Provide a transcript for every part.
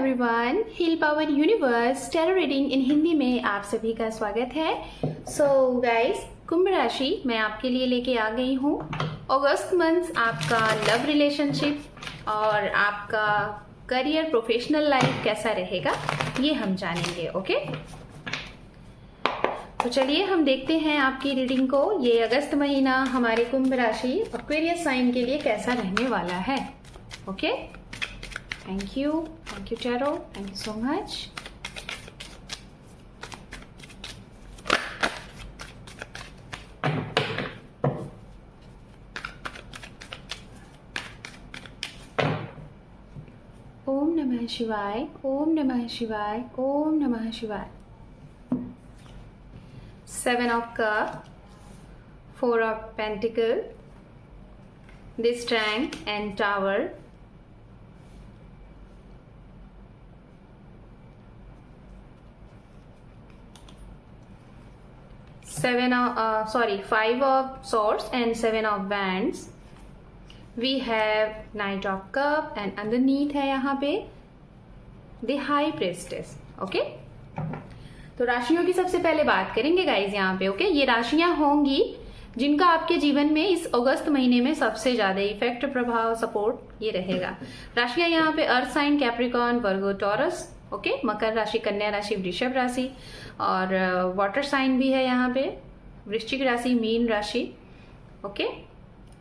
Everyone, heal power universe tarot reading in Hindi में आप सभी का स्वागत है। सो गाइस, कुंभ राशि मैं आपके लिए लेके आ गई हूँ। अगस्त मंथ आपका लव रिलेशनशिप और आपका करियर प्रोफेशनल लाइफ कैसा रहेगा ये हम जानेंगे। ओके, तो चलिए हम देखते हैं आपकी रीडिंग को। ये अगस्त महीना हमारे कुंभ राशि एक्वेरियस साइन के लिए कैसा रहने वाला है। Okay, thank you tarot, thank you so much. ओम नमः शिवाय, ओम नमः शिवाय, ओम नमः शिवाय। 7 of Cup, 4 of Pentacle, this Strength and Tower, five of Swords and 7 of Wands. We have Knight of Cup and underneath है यहाँ पे The High Priestess. ओके, तो राशियों की सबसे पहले बात करेंगे गाइज यहाँ पे। ओके, ये राशियां होंगी जिनका आपके जीवन में इस अगस्त महीने में सबसे ज्यादा इफेक्ट, प्रभाव, सपोर्ट ये रहेगा। राशियां यहाँ पे अर्थ साइन कैप्रिकॉर्न, वर्गो, टॉरस। ओके, मकर राशि, कन्या राशि, वृषभ राशि और वाटर साइन भी है यहाँ पे, वृश्चिक राशि, मीन राशि। ओके,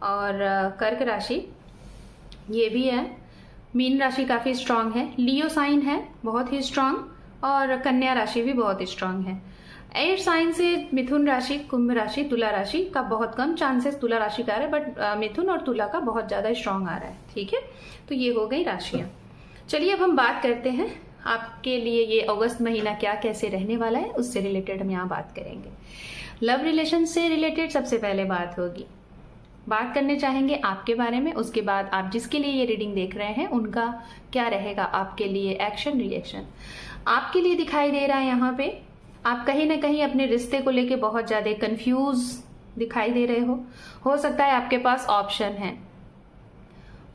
और कर्क राशि ये भी है। मीन राशि काफी स्ट्रांग है, लियो साइन है बहुत ही स्ट्रांग, और कन्या राशि भी बहुत स्ट्रांग है। एयर साइन से मिथुन राशि, कुंभ राशि, तुला राशि का बहुत कम चांसेस तुला राशि का आ रहा है, बट मिथुन और तुला का बहुत ज्यादा स्ट्रांग आ रहा है। ठीक है, तो ये हो गई राशियां। चलिए अब हम बात करते हैं आपके लिए ये अगस्त महीना क्या कैसे रहने वाला है, उससे रिलेटेड हम यहाँ बात करेंगे। लव रिलेशन से रिलेटेड सबसे पहले बात होगी, बात करने चाहेंगे आपके बारे में। उसके बाद आप जिसके लिए ये रीडिंग देख रहे हैं उनका क्या रहेगा आपके लिए एक्शन रिएक्शन। आपके लिए दिखाई दे रहा है यहाँ पे आप कहीं ना कहीं अपने रिश्ते को लेके बहुत ज्यादा कंफ्यूज दिखाई दे रहे हो सकता है आपके पास ऑप्शन है,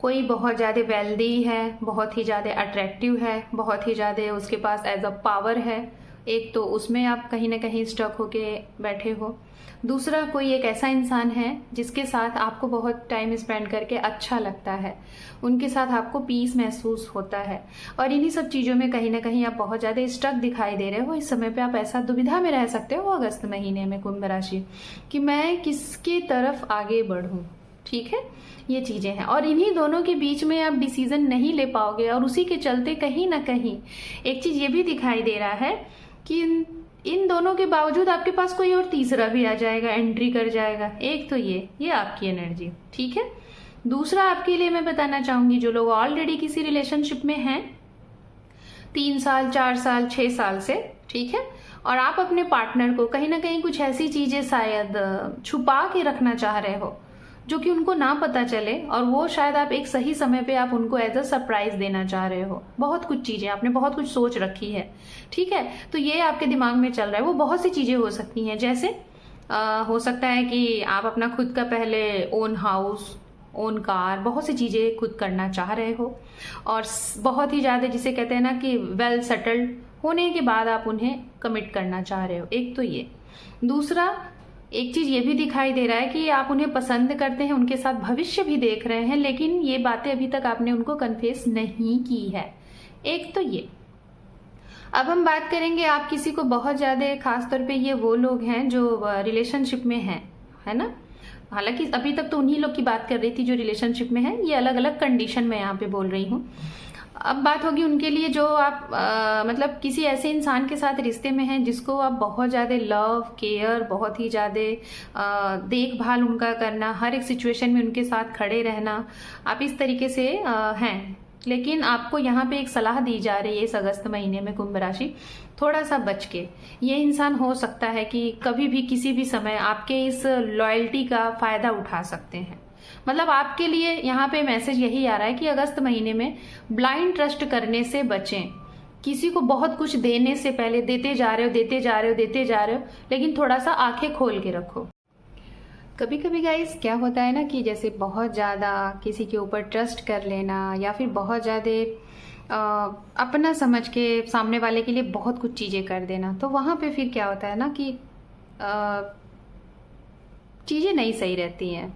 कोई बहुत ज्यादा वेल्दी है, बहुत ही ज्यादा अट्रैक्टिव है, बहुत ही ज्यादा उसके पास एज अ पावर है, एक तो उसमें आप कहीं ना कहीं स्टक होके बैठे हो। दूसरा, कोई एक ऐसा इंसान है जिसके साथ आपको बहुत टाइम स्पेंड करके अच्छा लगता है, उनके साथ आपको पीस महसूस होता है, और इन्हीं सब चीज़ों में कहीं ना कहीं आप बहुत ज़्यादा स्टक दिखाई दे रहे हो। इस समय पे आप ऐसा दुविधा में रह सकते हो अगस्त महीने में कुंभ राशि कि मैं किसके तरफ आगे बढ़ूं। ठीक है, ये चीज़ें हैं, और इन्हीं दोनों के बीच में आप डिसीजन नहीं ले पाओगे, और उसी के चलते कहीं ना कहीं एक चीज़ ये भी दिखाई दे रहा है कि इन दोनों के बावजूद आपके पास कोई और तीसरा भी आ जाएगा, एंट्री कर जाएगा। एक तो ये आपकी एनर्जी। ठीक है, दूसरा आपके लिए मैं बताना चाहूंगी, जो लोग ऑलरेडी किसी रिलेशनशिप में हैं 3 साल, 4 साल, 6 साल से, ठीक है, और आप अपने पार्टनर को कहीं ना कहीं कुछ ऐसी चीजें शायद छुपा के रखना चाह रहे हो जो कि उनको ना पता चले, और वो शायद आप एक सही समय पे आप उनको एज अ सरप्राइज देना चाह रहे हो। बहुत कुछ चीजें आपने बहुत कुछ सोच रखी है। ठीक है, तो ये आपके दिमाग में चल रहा है। वो बहुत सी चीजें हो सकती हैं, जैसे हो सकता है कि आप अपना खुद का पहले ओन हाउस, ओन कार, बहुत सी चीजें खुद करना चाह रहे हो, और बहुत ही ज्यादा जिसे कहते हैं ना कि वेल सेटल्ड होने के बाद आप उन्हें कमिट करना चाह रहे हो। एक तो ये। दूसरा, एक चीज ये भी दिखाई दे रहा है कि आप उन्हें पसंद करते हैं, उनके साथ भविष्य भी देख रहे हैं, लेकिन ये बातें अभी तक आपने उनको कन्फेस नहीं की है। एक तो ये। अब हम बात करेंगे, आप किसी को बहुत ज्यादा, खासतौर पे ये वो लोग हैं जो रिलेशनशिप में हैं, है ना। हालांकि अभी तक तो उन्हीं लोग की बात कर रही थी जो रिलेशनशिप में है, ये अलग अलग कंडीशन में यहाँ पे बोल रही हूँ। अब बात होगी उनके लिए जो आप मतलब किसी ऐसे इंसान के साथ रिश्ते में हैं जिसको आप बहुत ज़्यादा लव, केयर, बहुत ही ज़्यादा देखभाल उनका करना, हर एक सिचुएशन में उनके साथ खड़े रहना, आप इस तरीके से हैं। लेकिन आपको यहाँ पे एक सलाह दी जा रही है इस अगस्त महीने में कुंभ राशि, थोड़ा सा बच के। ये इंसान हो सकता है कि कभी भी किसी भी समय आपके इस लॉयल्टी का फायदा उठा सकते हैं। मतलब आपके लिए यहाँ पे मैसेज यही आ रहा है कि अगस्त महीने में ब्लाइंड ट्रस्ट करने से बचें। किसी को बहुत कुछ देने से पहले देते जा रहे हो, लेकिन थोड़ा सा आंखें खोल के रखो। कभी कभी गाइस क्या होता है ना कि जैसे बहुत ज़्यादा किसी के ऊपर ट्रस्ट कर लेना, या फिर बहुत ज़्यादा अपना समझ के सामने वाले के लिए बहुत कुछ चीज़ें कर देना, तो वहाँ पे फिर क्या होता है ना कि चीज़ें नहीं सही रहती हैं।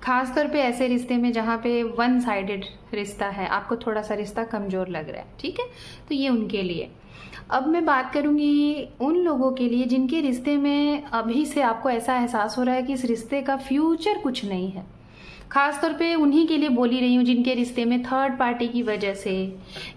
खास तौर पे ऐसे रिश्ते में जहाँ पे वन साइडेड रिश्ता है, आपको थोड़ा सा रिश्ता कमज़ोर लग रहा है, ठीक है, तो ये उनके लिए। अब मैं बात करूँगी उन लोगों के लिए जिनके रिश्ते में अभी से आपको ऐसा एहसास हो रहा है कि इस रिश्ते का फ्यूचर कुछ नहीं है। खास तौर पे उन्हीं के लिए बोली रही हूँ जिनके रिश्ते में थर्ड पार्टी की वजह से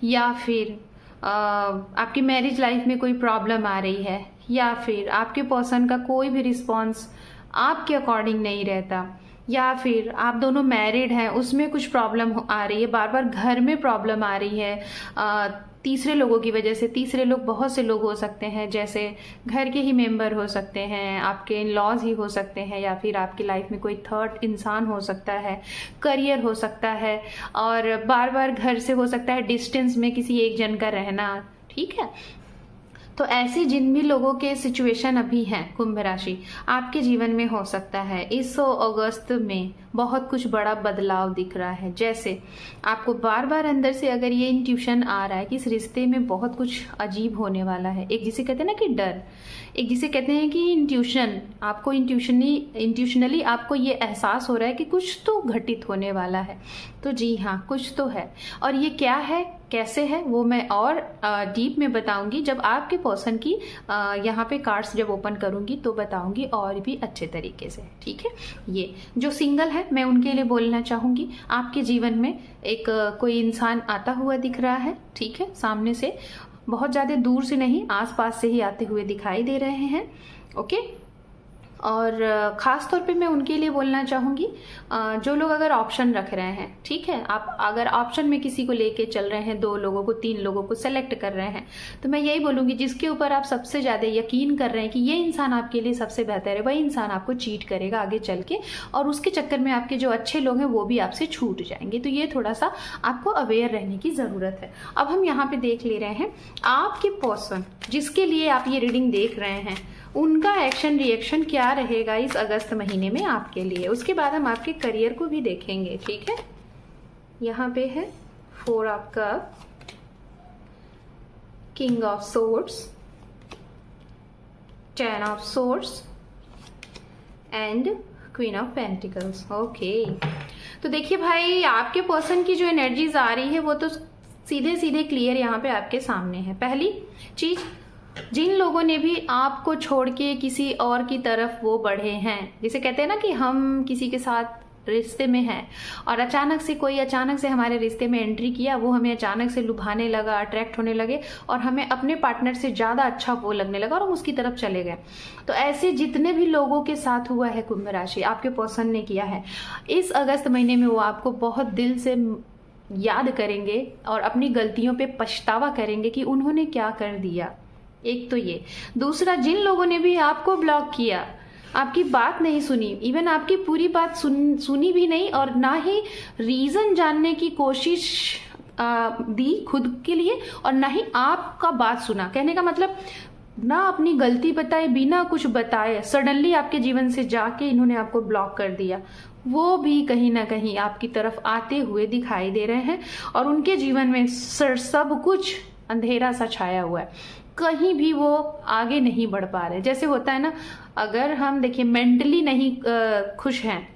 या फिर आपकी मैरिज लाइफ में कोई प्रॉब्लम आ रही है, या फिर आपके पर्सन का कोई भी रिस्पॉन्स आपके अकॉर्डिंग नहीं रहता, या फिर आप दोनों मैरिड हैं उसमें कुछ प्रॉब्लम आ रही है, बार बार घर में प्रॉब्लम आ रही है तीसरे लोगों की वजह से। तीसरे लोग बहुत से लोग हो सकते हैं, जैसे घर के ही मेंबर हो सकते हैं, आपके इन लॉज ही हो सकते हैं, या फिर आपकी लाइफ में कोई थर्ड इंसान हो सकता है, करियर हो सकता है, और बार बार घर से हो सकता है डिस्टेंस में किसी एक जन का रहना, ठीक है। तो ऐसे जिन भी लोगों के सिचुएशन अभी हैं कुंभ राशि, आपके जीवन में हो सकता है इस अगस्त में बहुत कुछ बड़ा बदलाव दिख रहा है। जैसे आपको बार बार अंदर से अगर ये इंट्यूशन आ रहा है कि इस रिश्ते में बहुत कुछ अजीब होने वाला है, एक जिसे कहते हैं ना कि डर, एक जिसे कहते हैं कि इंट्यूशन, आपको इंट्यूशनली आपको ये एहसास हो रहा है कि कुछ तो घटित होने वाला है। तो जी हाँ, कुछ तो है, और ये क्या है, कैसे है, वो मैं और डीप में बताऊंगी जब आपके पर्सन की यहाँ पे कार्ड्स जब ओपन करूंगी तो बताऊंगी और भी अच्छे तरीके से, ठीक है। ये जो सिंगल है मैं उनके लिए बोलना चाहूंगी, आपके जीवन में एक कोई इंसान आता हुआ दिख रहा है, ठीक है, सामने से, बहुत ज़्यादा दूर से नहीं, आसपास से ही आते हुए दिखाई दे रहे हैं, ओके। और ख़ास तौर पे मैं उनके लिए बोलना चाहूँगी जो लोग अगर ऑप्शन रख रहे हैं, ठीक है, आप अगर ऑप्शन में किसी को लेके चल रहे हैं, 2 लोगों को 3 लोगों को सेलेक्ट कर रहे हैं, तो मैं यही बोलूँगी जिसके ऊपर आप सबसे ज़्यादा यकीन कर रहे हैं कि ये इंसान आपके लिए सबसे बेहतर है, वही इंसान आपको चीट करेगा आगे चल के, और उसके चक्कर में आपके जो अच्छे लोग हैं वो भी आपसे छूट जाएंगे। तो ये थोड़ा सा आपको अवेयर रहने की ज़रूरत है। अब हम यहाँ पर देख ले रहे हैं आपके पर्सन जिसके लिए आप ये रीडिंग देख रहे हैं, उनका एक्शन रिएक्शन क्या रहेगा इस अगस्त महीने में आपके लिए। उसके बाद हम आपके करियर को भी देखेंगे, ठीक है। यहाँ पे है 4 of cup, king of swords, 10 of swords and queen of pentacles, okay. तो देखिए भाई, आपके पर्सन की जो एनर्जीज आ रही है वो तो सीधे सीधे क्लियर यहाँ पे आपके सामने है। पहली चीज, जिन लोगों ने भी आपको छोड़ के किसी और की तरफ वो बढ़े हैं, जिसे कहते हैं ना कि हम किसी के साथ रिश्ते में हैं और अचानक से कोई अचानक से हमारे रिश्ते में एंट्री किया, वो हमें अचानक से लुभाने लगा, अट्रैक्ट होने लगे और हमें अपने पार्टनर से ज़्यादा अच्छा वो लगने लगा और हम उसकी तरफ चले गए। तो ऐसे जितने भी लोगों के साथ हुआ है कुंभ राशि, आपके पर्सन ने किया है, इस अगस्त महीने में वो आपको बहुत दिल से याद करेंगे और अपनी गलतियों पे पछतावा करेंगे कि उन्होंने क्या कर दिया। एक तो ये, दूसरा, जिन लोगों ने भी आपको ब्लॉक किया, आपकी बात नहीं सुनी, इवन आपकी पूरी बात सुनी भी नहीं और ना ही रीजन जानने की कोशिश दी खुद के लिए, और ना ही आपका बात सुना। कहने का मतलब, ना अपनी गलती बताए, बिना कुछ बताए सडनली आपके जीवन से जाके इन्होंने आपको ब्लॉक कर दिया, वो भी कहीं ना कहीं आपकी तरफ आते हुए दिखाई दे रहे हैं और उनके जीवन में सब कुछ अंधेरा सा छाया हुआ है, कहीं भी वो आगे नहीं बढ़ पा रहे। जैसे होता है ना, अगर हम देखिए मेंटली नहीं खुश हैं,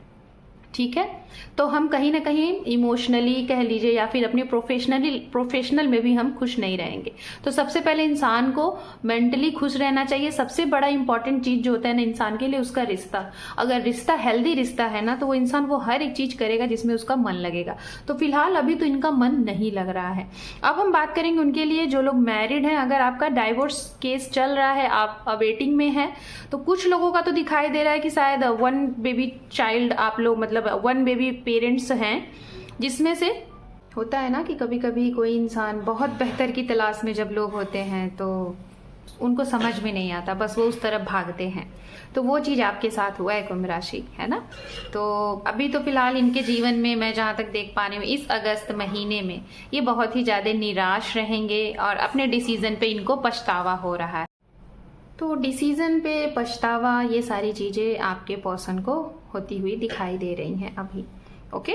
ठीक है, तो हम कहीं ना कहीं इमोशनली कह लीजिए या फिर अपने प्रोफेशनल में भी हम खुश नहीं रहेंगे। तो सबसे पहले इंसान को मेंटली खुश रहना चाहिए। सबसे बड़ा इंपॉर्टेंट चीज जो होता है ना इंसान के लिए, उसका रिश्ता। अगर रिश्ता हेल्दी रिश्ता है ना, तो वो इंसान वो हर एक चीज करेगा जिसमें उसका मन लगेगा। तो फिलहाल अभी तो इनका मन नहीं लग रहा है। अब हम बात करेंगे उनके लिए जो लोग मैरिड हैं। अगर आपका डाइवोर्स केस चल रहा है, आप अवेटिंग में है, तो कुछ लोगों का तो दिखाई दे रहा है कि शायद 1 बेबी चाइल्ड आप लोग, मतलब 1 बेबी पेरेंट्स हैं, जिसमें से होता है ना कि कभी कभी कोई इंसान बहुत बेहतर की तलाश में जब लोग होते हैं तो उनको समझ में नहीं आता, बस वो उस तरफ भागते हैं। तो वो चीज आपके साथ हुआ है कुंभ राशि, है ना। तो अभी तो फिलहाल इनके जीवन में मैं जहां तक देख पा रही हूँ, इस अगस्त महीने में ये बहुत ही ज्यादा निराश रहेंगे और अपने डिसीजन पे इनको पछतावा हो रहा है। तो डिसीजन पे पछतावा, ये सारी चीजें आपके पर्सन को होती हुई दिखाई दे रही हैं अभी, ओके।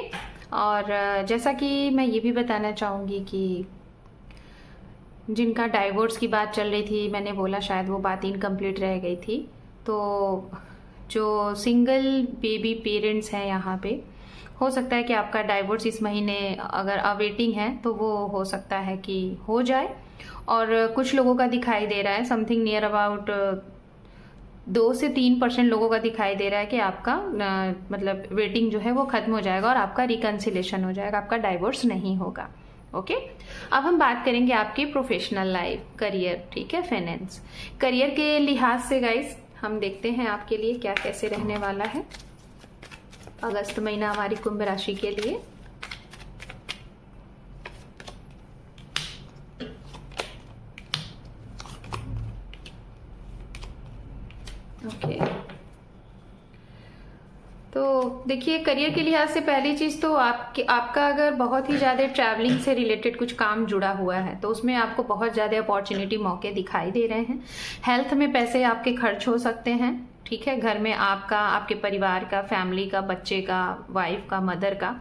और जैसा कि मैं ये भी बताना चाहूँगी कि जिनका डाइवोर्स की बात चल रही थी, मैंने बोला शायद वो बात इनकम्प्लीट रह गई थी, तो जो सिंगल बेबी पेरेंट्स हैं यहाँ पे, हो सकता है कि आपका डाइवोर्स इस महीने अगर अवेटिंग है तो वो हो सकता है कि हो जाए। और कुछ लोगों का दिखाई दे रहा है समथिंग नियर अबाउट 2 से 3% लोगों का दिखाई दे रहा है कि आपका मतलब वेटिंग जो है वो खत्म हो जाएगा और आपका रिकन्सिलेशन हो जाएगा, आपका डाइवोर्स नहीं होगा। ओके, अब हम बात करेंगे आपकी प्रोफेशनल लाइफ, करियर, ठीक है, फाइनेंस। करियर के लिहाज से गाइस हम देखते हैं आपके लिए क्या कैसे रहने वाला है अगस्त महीना हमारी कुंभ राशि के लिए। ओके, तो देखिए करियर के लिहाज से पहली चीज तो आपका अगर बहुत ही ज्यादा ट्रैवलिंग से रिलेटेड कुछ काम जुड़ा हुआ है तो उसमें आपको बहुत ज्यादा अपॉर्चुनिटी मौके दिखाई दे रहे हैं। हेल्थ में पैसे आपके खर्च हो सकते हैं, ठीक है, घर में आपका, आपके परिवार का, फैमिली का, बच्चे का, वाइफ का, मदर का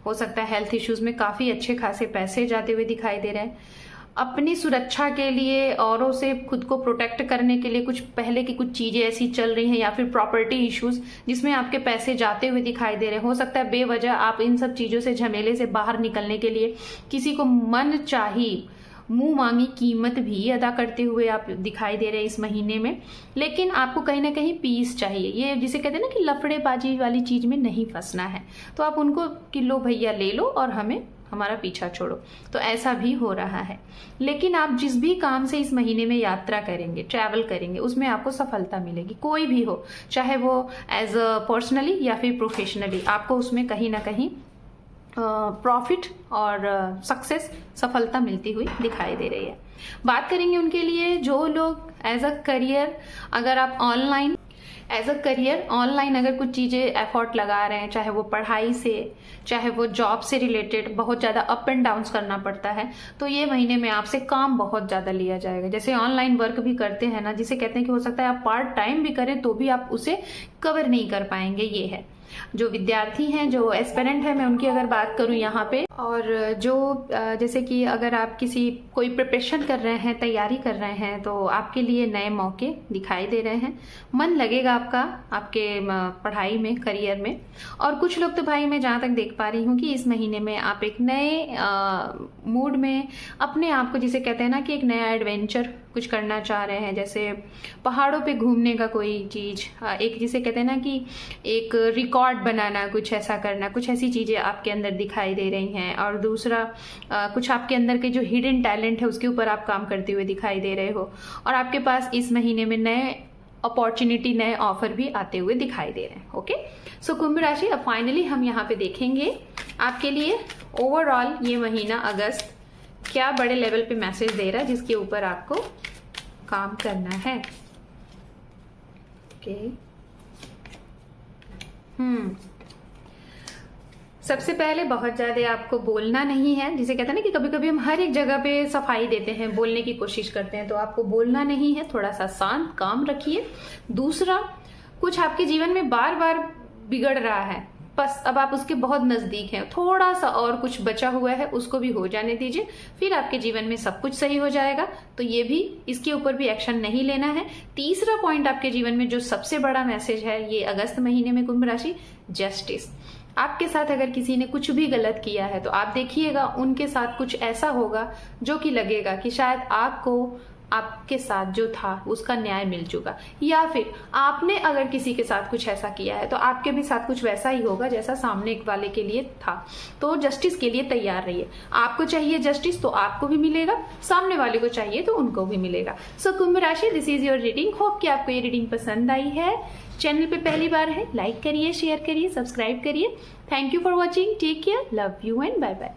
हो सकता है हेल्थ इश्यूज में काफी अच्छे खासे पैसे जाते हुए दिखाई दे रहे हैं। अपनी सुरक्षा के लिए, औरों से खुद को प्रोटेक्ट करने के लिए कुछ पहले की कुछ चीजें ऐसी चल रही हैं या फिर प्रॉपर्टी इश्यूज जिसमें आपके पैसे जाते हुए दिखाई दे रहे हैं। हो सकता है बेवजह आप इन सब चीजों से, झमेले से बाहर निकलने के लिए किसी को मन चाहिए मुंह मांगी कीमत भी अदा करते हुए आप दिखाई दे रहे हैं इस महीने में। लेकिन आपको कहीं ना कहीं पीस चाहिए, ये जिसे कहते हैं ना कि लफड़ेबाजी वाली चीज में नहीं फंसना है, तो आप उनको कि लो भैया ले लो और हमारा पीछा छोड़ो, तो ऐसा भी हो रहा है। लेकिन आप जिस भी काम से इस महीने में यात्रा करेंगे, ट्रैवल करेंगे, उसमें आपको सफलता मिलेगी, कोई भी हो, चाहे वो एज अ पर्सनली या फिर प्रोफेशनली, आपको उसमें कहीं ना कहीं प्रॉफिट और सक्सेस, सफलता मिलती हुई दिखाई दे रही है। बात करेंगे उनके लिए जो लोग एज अ करियर, अगर आप online as a career online अगर कुछ चीजें एफर्ट लगा रहे हैं, चाहे वो पढ़ाई से, चाहे वो जॉब से रिलेटेड बहुत ज्यादा अप एंड डाउन करना पड़ता है, तो ये महीने में आपसे काम बहुत ज्यादा लिया जाएगा। जैसे ऑनलाइन वर्क भी करते हैं ना, जिसे कहते हैं कि हो सकता है आप पार्ट टाइम भी करें तो भी आप उसे कवर नहीं कर पाएंगे, ये है। जो विद्यार्थी हैं, जो एस्पिरेंट है, मैं उनकी अगर बात करूं यहाँ पे, और जो जैसे कि अगर आप कोई प्रिपरेशन कर रहे हैं, तैयारी कर रहे हैं, तो आपके लिए नए मौके दिखाई दे रहे हैं। मन लगेगा आपका आपके पढ़ाई में, करियर में। और कुछ लोग तो भाई मैं जहाँ तक देख पा रही हूँ कि इस महीने में आप एक नए मूड में अपने आप को, जिसे कहते हैं ना कि एक नया एडवेंचर कुछ करना चाह रहे हैं, जैसे पहाड़ों पे घूमने का कोई चीज, एक जिसे कहते हैं ना कि एक रिकॉर्ड बनाना, कुछ ऐसा करना, कुछ ऐसी चीजें आपके अंदर दिखाई दे रही हैं। और दूसरा कुछ आपके अंदर के जो हिडन टैलेंट है उसके ऊपर आप काम करते हुए दिखाई दे रहे हो, और आपके पास इस महीने में नए अपॉर्चुनिटी, नए ऑफर भी आते हुए दिखाई दे रहे हैं। ओके, सो कुंभ राशि, अब फाइनली हम यहाँ पे देखेंगे आपके लिए ओवरऑल ये महीना अगस्त क्या बड़े लेवल पे मैसेज दे रहा है जिसके ऊपर आपको काम करना है। ओके, सबसे पहले बहुत ज्यादा आपको बोलना नहीं है, जिसे कहते हैं ना कि कभी कभी हम हर एक जगह पे सफाई देते हैं, बोलने की कोशिश करते हैं, तो आपको बोलना नहीं है, थोड़ा सा शांत काम रखिए। दूसरा, कुछ आपके जीवन में बार बार बिगड़ रहा है, बस अब आप उसके बहुत नजदीक हैं, थोड़ा सा और कुछ बचा हुआ है उसको भी हो जाने दीजिए, फिर आपके जीवन में सब कुछ सही हो जाएगा। तो ये भी, इसके ऊपर भी एक्शन नहीं लेना है। तीसरा पॉइंट आपके जीवन में जो सबसे बड़ा मैसेज है ये अगस्त महीने में कुंभ राशि, जस्टिस। आपके साथ अगर किसी ने कुछ भी गलत किया है तो आप देखिएगा उनके साथ कुछ ऐसा होगा जो कि लगेगा कि शायद आपके साथ जो था उसका न्याय मिल चुका, या फिर आपने अगर किसी के साथ कुछ ऐसा किया है तो आपके भी साथ कुछ वैसा ही होगा जैसा सामने वाले के लिए था। तो जस्टिस के लिए तैयार रहिए। आपको चाहिए जस्टिस तो आपको भी मिलेगा, सामने वाले को चाहिए तो उनको भी मिलेगा। सो कुंभ राशि, this is your reading. Hope कि आपको ये रीडिंग पसंद आई है। चैनल पे पहली बार है, लाइक करिए, शेयर करिए, सब्सक्राइब करिए। Thank you for watching, take care, love you and bye bye.